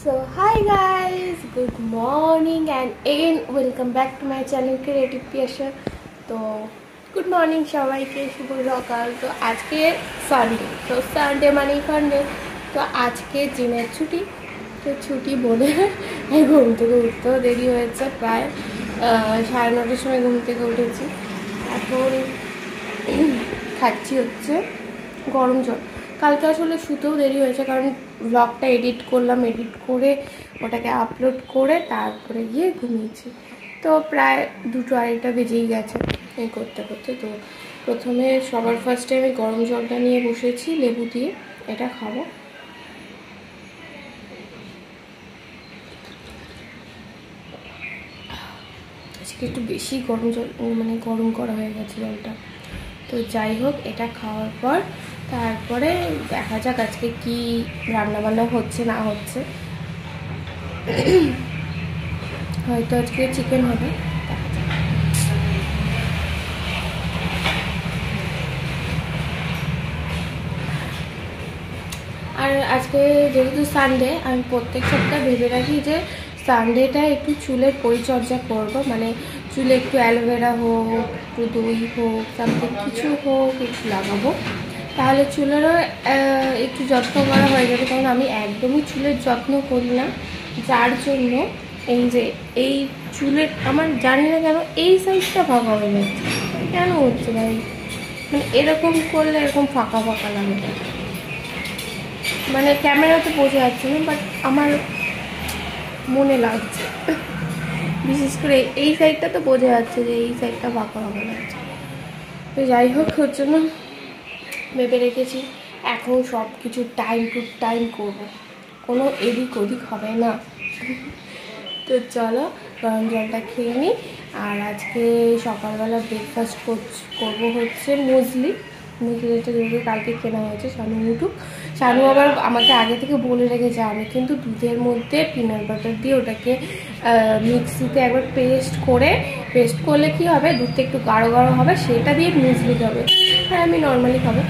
So hi guys, good morning and again welcome back to my channel Creative Piasha. তো good morning সবাইকে, শুভ সকাল। তো আজকে Sunday, তো সানডে মানেই ফান্ডে। তো আজকে জিমের ছুটি, তো ছুটি বলে ঘুম থেকে উঠতেও দেরি হয়েছে, প্রায় 9:30টার সময় ঘুম থেকে উঠেছি। এখন খাচ্ছি হচ্ছে গরম জল। কালকে আসলে শুতেও দেরি হয়েছে, কারণ ব্লগটা এডিট করলাম, এডিট করে ওটাকে আপলোড করে তারপরে গিয়ে ঘুমিয়েছি। তো প্রায় 2-2:30 বেজেই গেছে এই করতে করতে। তো প্রথমে সবার ফার্স্টে আমি গরম জলটা নিয়ে বসেছি লেবু দিয়ে, এটা খাবো। আজকে একটু বেশি গরম জল, মানে গরম করা হয়ে গেছে জলটা। তো যাই হোক, এটা খাওয়ার পর তারপরে দেখা যাক আজকে কি রান্নাবান্না হচ্ছে না হচ্ছে। হয়তো আজকে চিকেন হবে। আর আজকে যেহেতু সানডে, আমি প্রত্যেক সপ্তাহে ভেবে রাখি যে সানডেটা একটু চুলের পরিচর্যা করব, মানে চুলে একটু অ্যালোভেরা হোক, একটু দই হোক, সামথিং কিছু হোক একটু লাগাবো, তাহলে চুলেরও একটু যত্ন করা হয়ে যাবে। কারণ আমি একদমই চুলের যত্ন করি না, যার জন্য এই যে এই চুলের আমার জানি না কেন এই সাইডটা ফাঁকা হয়ে যাচ্ছে। কেন হচ্ছে ভাই? মানে এরকম করলে এরকম ফাঁকা ফাঁকা লাগে, মানে ক্যামেরাতে বোঝা যাচ্ছে না, বাট আমার মনে লাগছে। বিশেষ করে এই সাইডটা তো বোঝা যাচ্ছে যে এই সাইডটা ফাঁকা ফাঁকা লাগছে। তো যাই হোক, ওর জন্য ভেবে রেখেছি এখন সব কিছু টাইম টু টাইম করবো, কোনো এদিক ওদিক হবে না। তো চলো গরম জলটা খেয়ে নিই। আর আজকে সকালবেলা ব্রেকফাস্ট করবো হচ্ছে মুসলিটা যেহেতু কালকে কেনা হয়েছে, শানু উঠুক। শানু আবার আমাকে আগে থেকে বলে রেখেছে, আমি কিন্তু দুধের মধ্যে পিনাট বাটার দিয়ে ওটাকে মিক্সিতে একবার পেস্ট করলে কি হবে, দুধটা একটু গাঢ় গাঢ় হবে, সেটা দিয়ে মুসলি খাবে। আর আমি নর্মালি খাবো।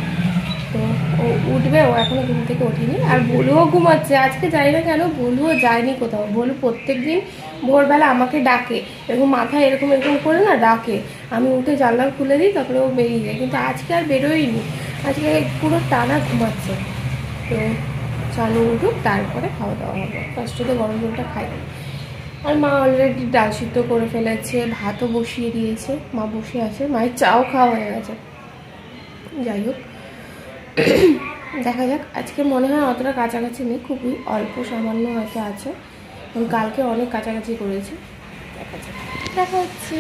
তো ও উঠবে, ও এখনো ঘুম থেকে ওঠেনি। আর বলুও ঘুমাচ্ছে আজকে, জানি না কেন বলুও যায়নি কোথাও। বলু প্রত্যেক দিন ভোরবেলা আমাকে ডাকে, এরকম মাথায় এরকম এরকম করে না ডাকে, আমি উঠে জানলা খুলে দিই, তারপরে ও বেরিয়ে যায়। কিন্তু আজকে আর বেরোয়নি, আজকে পুরো টানা ঘুমাচ্ছে। তো চালু উঠুক, তারপরে খাওয়া দাওয়া হবে। ফার্স্টে তো গরম জলটা খাই। আর মা অলরেডি ডাল সিদ্ধ করে ফেলেছে, ভাতও বসিয়ে দিয়েছে, মা বসে আছে, মায়ের চাও খাওয়া হয়ে গেছে। যাই হোক, দেখা যাক। আজকে মনে হয় অতটা কাছাকাছি নেই, খুবই অল্প সামান্য হয়তো আছে, এবং কালকে অনেক কাছাকাছি করেছি। দেখা যাচ্ছে।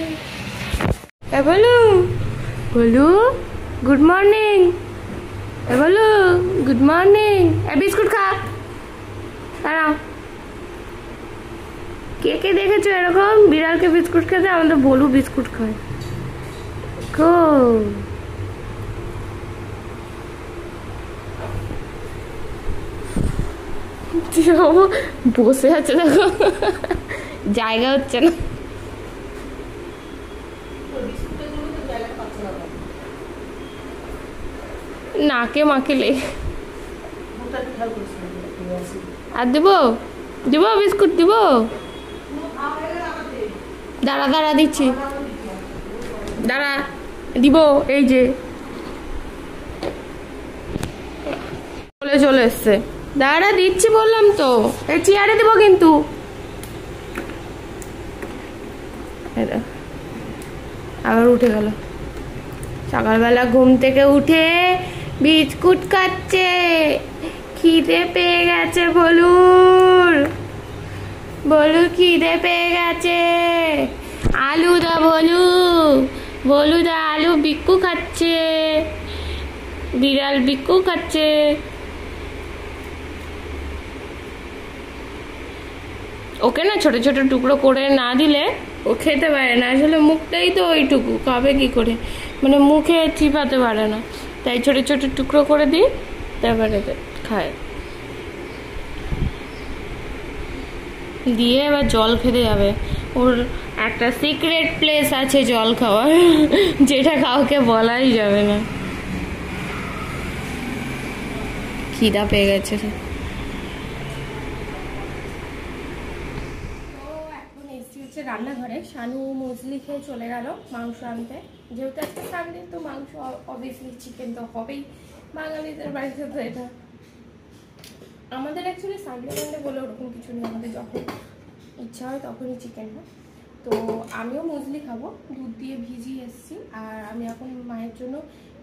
বলু বলু গুড মর্নিং, বলু গুড মর্নিং। বিস্কুট খা, দাঁড়াও। কে কে দেখেছো এরকম বিড়ালকে বিস্কুট খেতে? আমাদের বলু বিস্কুট খায়। বসে আছে, দেখো জায়গা হচ্ছে না। নাকে মাখিলে আর দিব বিস্কুট দিব। দাঁড়া দিচ্ছি, দাঁড়া দিব। এই যে চলে এসছে, দাঁড়া দিচ্ছি বললাম তো। এই চেয়ারে দিব কিন্তু। আবার উঠে গেল, সকালবেলা ঘুম থেকে উঠে বিস্কুট খাচ্ছে। খিদে পেয়ে গেছে বলুর খিদে পেয়ে গেছে। আলু দা বলু দা আলু বিক্কু খাচ্ছে, বিড়াল বিক্কু খাচ্ছে। ওকে না ছোট ছোট টুকরো করে না দিলে ও খেতে পারে না। আসলে মুখটাই তো ওইটুকু, খাবে কি করে, মানে মুখে চিপাতে পারে না, তাই ছোট ছোট টুকরো করে দিই, তারপরে খায়। দিয়ে এবার জল খেতে যাবে। ওর একটা সিক্রেট প্লেস আছে জল খাওয়ার, যেটা কাউকে বলাই যাবে না। খিদা পেয়ে গেছে। এসছে রান্নাঘরে। শানু মুসলি খেয়ে চলে গেল মাংস আনতে, যেহেতু আজকে সানডে তো মাংস অবভিয়াসলি চিকেন তো হবেই, বাঙালিদের বাড়িতে তো এটা। আমাদের অ্যাকচুয়ালি সানডে মানডে বলে ওরকম কিছু নেই, আমাদের যখন ইচ্ছা হয় তখনই চিকেন হয়। তো আমিও মুসলি খাবো, দুধ দিয়ে ভিজিয়ে এসেছি। আর আমি এখন মায়ের জন্য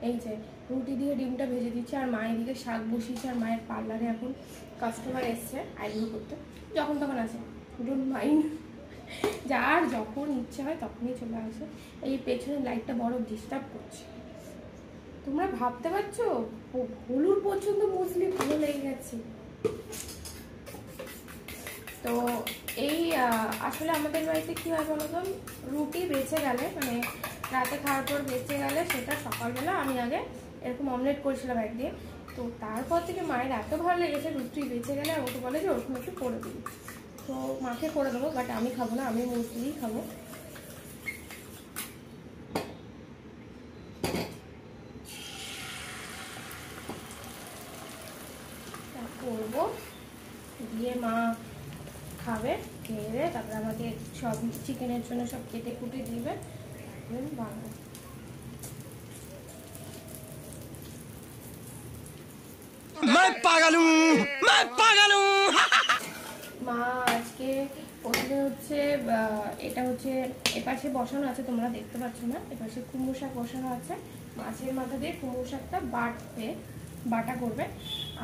এই যে রুটি দিয়ে ডিমটা ভেজে দিচ্ছি, আর মায়ের দিকে শাক বসিয়েছি। আর মায়ের পার্লারে এখন কাস্টমার এসছে আইব্রো করতে, যখন তখন আসে, ডোন্ট মাইন্ড, যার যখন ইচ্ছা হয় তখনই চলে আসে। এই পেছনের লাইটটা বড় ডিস্টার্ব করছে। তোমরা ভাবতে পারছো হলুদ পর্যন্ত মুসলি ভালো লেগে গেছে। তো এই আসলে আমাদের বাড়িতে কী হয় বলো তো, রুটি বেঁচে গেলে, মানে রাতে খাওয়ার পর বেঁচে গেলে সেটা সকালবেলা আমি আগে এরকম অমলেট করেছিলাম একদিন। তো তারপর থেকে মায়ের এত ভালো লেগেছে, রুটি বেঁচে গেলে আমাকে বলে যে ওরকম একটু করে দিই। তো মাকে করে দেবো, বাট আমি খাবো না, আমি মুসলিই খাবো। করবো দিয়ে মা খাবে, খেয়ে তারপরে আমাকে সব চিকেনের জন্য সব কেটে কুটে দিবে, বানাবো। মা আজকে প্রথমে হচ্ছে এটা হচ্ছে এপাশে বসানো আছে, তোমরা দেখতে পাচ্ছ না, এপাশে কুমড়ো শাক বসানো আছে। মাছের মাথা দিয়ে কুমড়ো শাকটা বাটা করবে,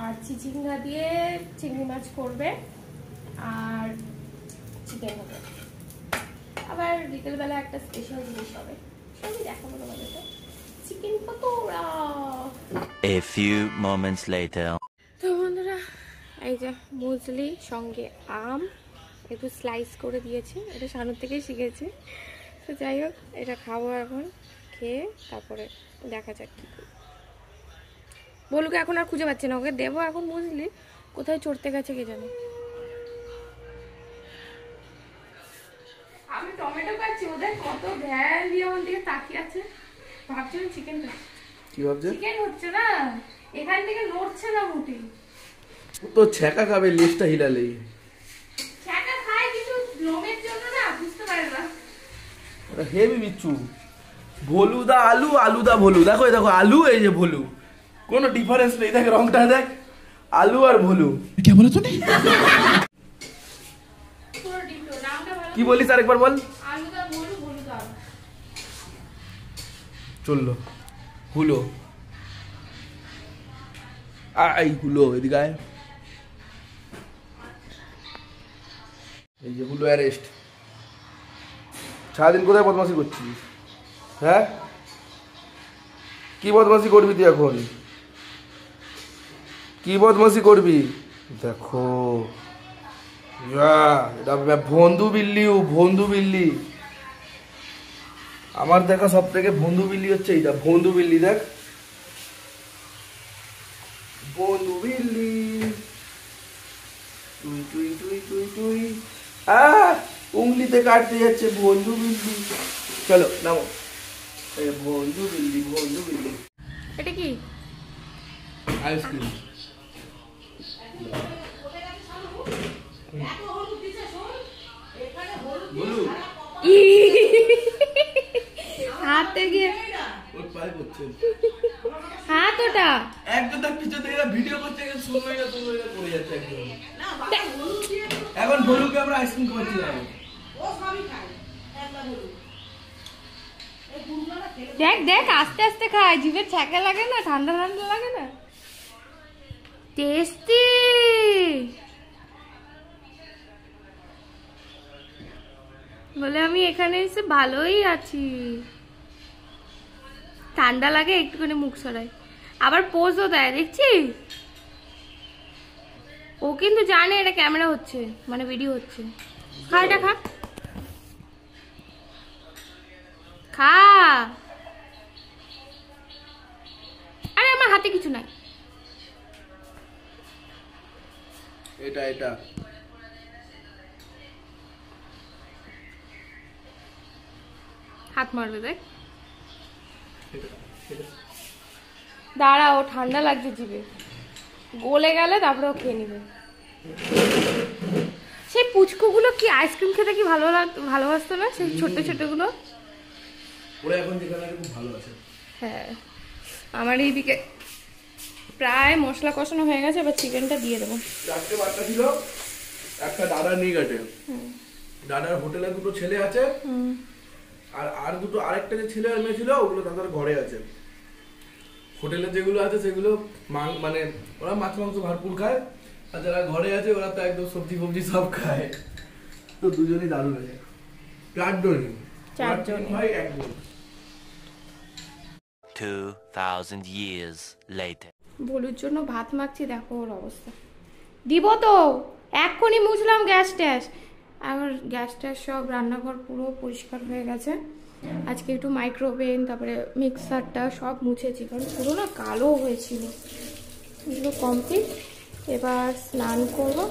আর চিচিঙ্গা দিয়ে চিংড়ি মাছ করবে, আর চিকেন হবে। আবার বিকেলবেলা একটা স্পেশাল জিনিস হবে, সবই দেখাবো তোমাদেরকে। Chicken pakora. A few moments later. তো বন্ধুরা, এই যে মুসলি সঙ্গে আম একটু স্লাইস করে দিয়েছি, এটা শানুর থেকেই শিখেছি। তো যাই হোক, এটা খাবো এখন, খেয়ে তারপরে দেখা যাক কি করি। বলুকে এখন আর খুঁজে পাচ্ছি না, ওকে দেবো এখন মুসলি, কোথায় চড়তে গেছে কে জানে। আমি টমেটো পাচ্ছি, ওদের কত ধ্যান দিয়ে আমার দিকে তাকিয়ে আছে, ভাবছিলাম চিকেন কি ভাবছে? চিকেন হচ্ছে না, এখান থেকে নড়ছে না মুটি। তো ছ্যাঁকা খাবে লেজটা হিলালেই। ছ্যাঁকা খায় কিন্তু লোমের জন্য না, বুঝতে পারে না। ওটা হেভি বিচ্ছু। ভলুদা আলু, আলুদা ভলু। দেখো এই দেখো আলু, এই যে ভলু, কোনো ডিফারেন্স নেই। দেখ রংটা দেখ, আলু আর ভলু। কি বলে তুমি? কি বলিস আরেকবার বল। আলুদা ভলু, ভলুদা চললো হুলো। আই হুলো, এদিকে আয়। এই যে হুলো অ্যারেস্ট। সারাদিন কোথায় বদমাশি করছিস? হ্যাঁ, কি বদমাশি করবি তুই এখন? কি বদমাশি করবি? দেখো এটা বন্ধু বিল্লি, বন্ধু বিল্লি। আমার দেখা সব থেকে বন্ধু বিল্লি হচ্ছে এইটা, বন্ধু বিল্লি। দেখ বন্ধু বিল্লি, তুই তুই তুই তুই তুই উংলিতে কাটতে যাচ্ছে বন্ধু বিল্লি। চলো নামো। বন্ধু বিল্লি, বন্ধু বিল্লি। এটা কি? আইসক্রিম। হাতে গিয়ে হাত ওটা একদম তার পিছন থেকে ভিডিও করতে গিয়ে শুনবে না, তুমি এটা করে যাচ্ছে একদম। এখন বলুকে আমরা আইসক্রিম খাওয়াচ্ছিলাম। দেখ দেখ, আস্তে আস্তে খায়, জিভে ছ্যাঁকা লাগে না, ঠান্ডা ঠান্ডা লাগে না, টেস্টি। বলে আমি এখানে এসে ভালোই আছি, ঠান্ডা লাগে একটুখানি মুখ সরাই, আবার পোজও দেয়, দেখছিস? ও কিন্তু জানে এটা ক্যামেরা হচ্ছে, মানে ভিডিও হচ্ছে। খা, এটা খা, খা। আরে আমার হাতে কিছু নাই। এটা এটা হাত মারবে, দেখ। দাঁড়া, ও ঠান্ডা লাগছে জিভে, গলে গেলে তারপরে ও খেয়ে নিবে। সেই পুচকুগুলো কি আইসক্রিম খেতে কি ভালোবাসতো না সেই ছোট্ট ছোটগুলো? ওরা এখন যেখানে খুব ভালো আছে। হ্যাঁ, আমার এইদিকে প্রায় মশলা কষানো হয়ে গেছে, এবার চিকেনটা দিয়ে দেবো। চারটে বাচ্চা ছিল, একটা দাদা নিয়ে গেছে, দাদার হোটেলে দুটো ছেলে আছে, আর দুটো আরেকটা যে ছেলে আর মেয়ে ছিল ওগুলো দাদার ঘরে আছে। হোটেলে যেগুলো আছে সেগুলো মানে ওরা মাছ মাংস ভরপুর খায়, আর যারা ঘরে আছে ওরা তো একদম সবজি ফবজি সব খায়। তো দুজনেই দারুণ আছে। চারজন ভাই একদম। 2000 years later. বলুর জন্য ভাত মাখছি, দেখো ওর অবস্থা। দিব তো এক্ষুনি মুছলাম গ্যাস ট্যাস, আমার গ্যাস ট্যাস সব রান্নাঘর পুরো পরিষ্কার হয়ে গেছে। আজকে একটু মাইক্রোওভেন তারপরে মিক্সারটা সব মুছেছি, কারণ পুরো না কালো হয়েছিল। এগুলো কমপ্লিট, এবার স্নান করবো,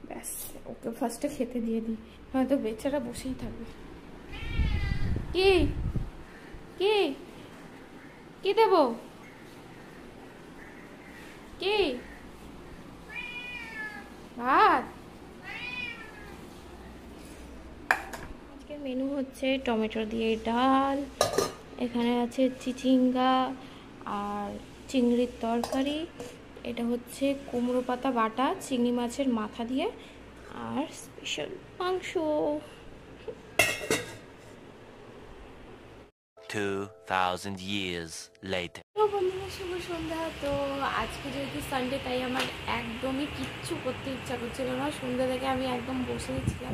ব্যাস ওকে ফার্স্টে খেতে দিয়ে দিই, হয়তো বেচারা বসেই থাকবে। কি কি কি দেবো? কি ভাত? আজকের মেনু হচ্ছে টমেটো দিয়ে ডাল, এখানে আছে চিচিঙ্গা আর চিংড়ির তরকারি, এটা হচ্ছে কুমড়ো পাতা বাটা চিংড়ি মাছের মাথা দিয়ে, আর স্পেশাল মাংস। 2000 years later. বন্ধুরা শুভ সন্ধ্যা। তো আজকে যেহেতু সানডে তাই আমার একদমই কিচ্ছু করতে ইচ্ছা করছিল না। সন্ধ্যা থেকে আমি একদম বসেই ছিলাম,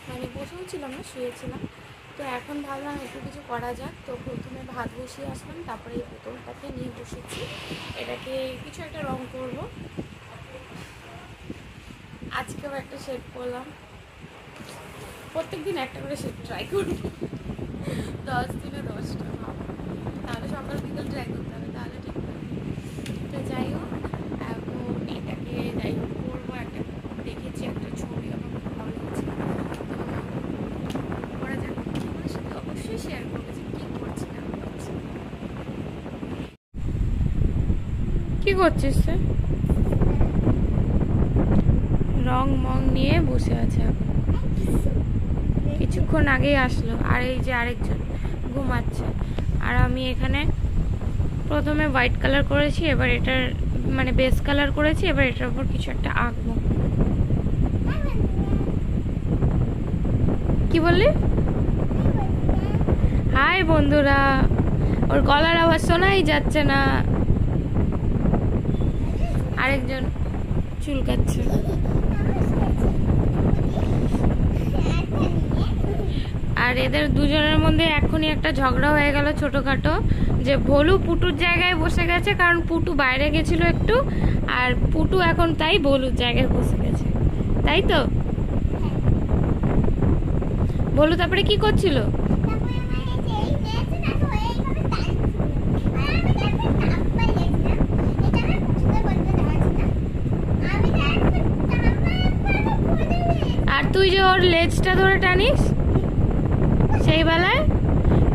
মানে বসেও ছিলাম না, শুয়েছিলাম। তো এখন ভাবলাম একটু কিছু করা যাক। তো প্রথমে ভাত বসিয়ে আসলাম, তারপরে এই বোতলটাকে নিয়ে বসেছি, এটাকে কিছু একটা রং করব। আজকেও একটা শেড করলাম, প্রত্যেকদিন একটা করে শেড ট্রাই করব, 10 দিনে 10টা, তাহলে সকাল বিকেল ট্রাই করতে হবে, তাহলে ঠিক হবে। তো যাই হোক, এখন এটাকে যাই হোক করবো। একটা দেখেছি একটা ছবি, আমার খুব ভালো লেগেছে, তো করা যাক। আমার সাথে অবশ্যই শেয়ার করবো যে কী করছি না করছি। কী করছিস তুই? রং মং নিয়ে বসে আছে এখন, কিছুক্ষণ আগেই আসলো। আর এই যে আরেকজন ঘুমাচ্ছে, আর আমি এখানে প্রথমে হোয়াইট কালার করেছি, এবার এটার মানে বেস কালার করেছি, এবার এটার উপর কিছু একটা আঁকবো। কি বললি? হাই বন্ধুরা, ওর গলার আওয়াজ শোনাই যাচ্ছে না। আরেকজন চুলকাচ্ছে। আর এদের দুজনের মধ্যে এখনই একটা ঝগড়া হয়ে গেল ছোটখাটো, যে ভলু পুটুর জায়গায় বসে গেছে, কারণ পুটু বাইরে গেছিল একটু, আর পুটু এখন তাই ভলুর জায়গায় বসে গেছে, তাই তো? ভলু তারপরে কি করছিল? আর তুই যে ওর লেজটা ধরে টানিস সেই বেলায়,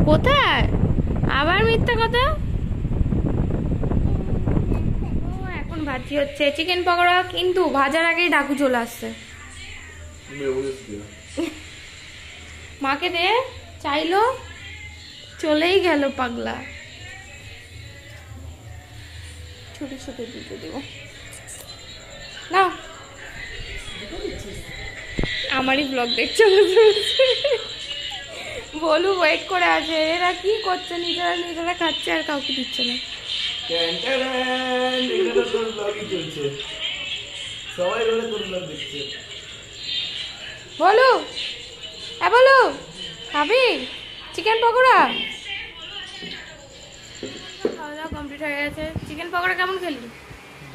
কোথায় আবার মিথ্যা কথা। এখন ভাজি হচ্ছে চিকেন পকোড়া, কিন্তু ভাজার আগেই ডাকু চলে আসছে। মাকে দে চাইলো, চলেই গেল পাগলা। ছুটি ছুটি দিতে দেবো না, আমারই ব্লগ দেখছো। বলু ওয়েট করে আছে, এরা কি করছে, নিজেরা নিজেরা খাচ্ছে আর কাউকে দিচ্ছে না। বলু হ্যাঁ বলু, খাবি চিকেন পকোড়া? খাওয়া দাওয়া কমপ্লিট হয়ে গেছে। চিকেন পকোড়া কেমন খেলি?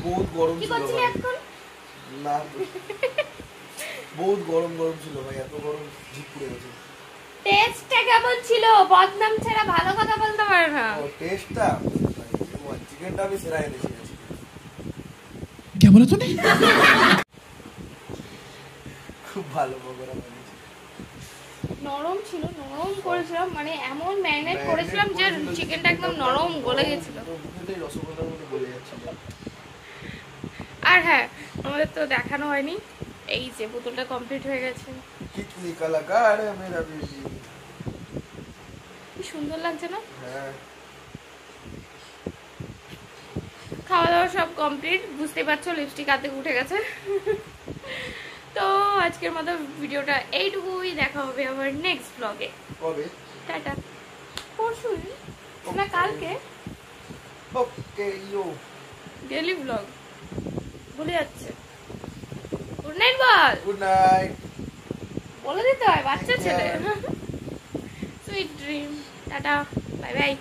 বহুত গরম কি ছিল করছিলি এখন? না, বহুত গরম গরম ছিল ভাই, এত গরম জিভ পুড়ে গেছে। টেস্টটা কেমন ছিল? বদনাম ছাড়া ভালো কথা বলতে পারে না। ও টেস্টটা, চিকেনটা আমি সেরা এনেছি। क्या बोला तूने? খুব ভালো পকোড়া বানিয়েছি। নরম ছিল, নরম করেছিলাম, মানে এমন ম্যারিনেট করেছিলাম যে চিকেনটা একদম নরম গলে গেছিল। রসগোল্লার মতো গলে যাচ্ছিল। আর হ্যাঁ, আমাদের তো দেখানো হয়নি, এই যে বোতলটা কমপ্লিট হয়ে গেছে। কিতনি কলাকার है मेरा बेबी। কি সুন্দর লাগছে না? হ্যাঁ খাওয়া দাওয়া সব কমপ্লিট, বুঝতে পারছো লিপস্টিক হাতে উঠে গেছে। তো আজকের মতো ভিডিওটা এইটুকুই, দেখা হবে আবার নেক্সট ব্লগে। কবে? টাটা। পরশু না কালকে? ওকে ইউ ডেইলি ব্লগ ভুলে যাচ্ছে। গুড নাইট বল। গুড নাইট বলে দিতে হয়, বাচ্চা ছেলে। Sweet dream. Tata, bye bye.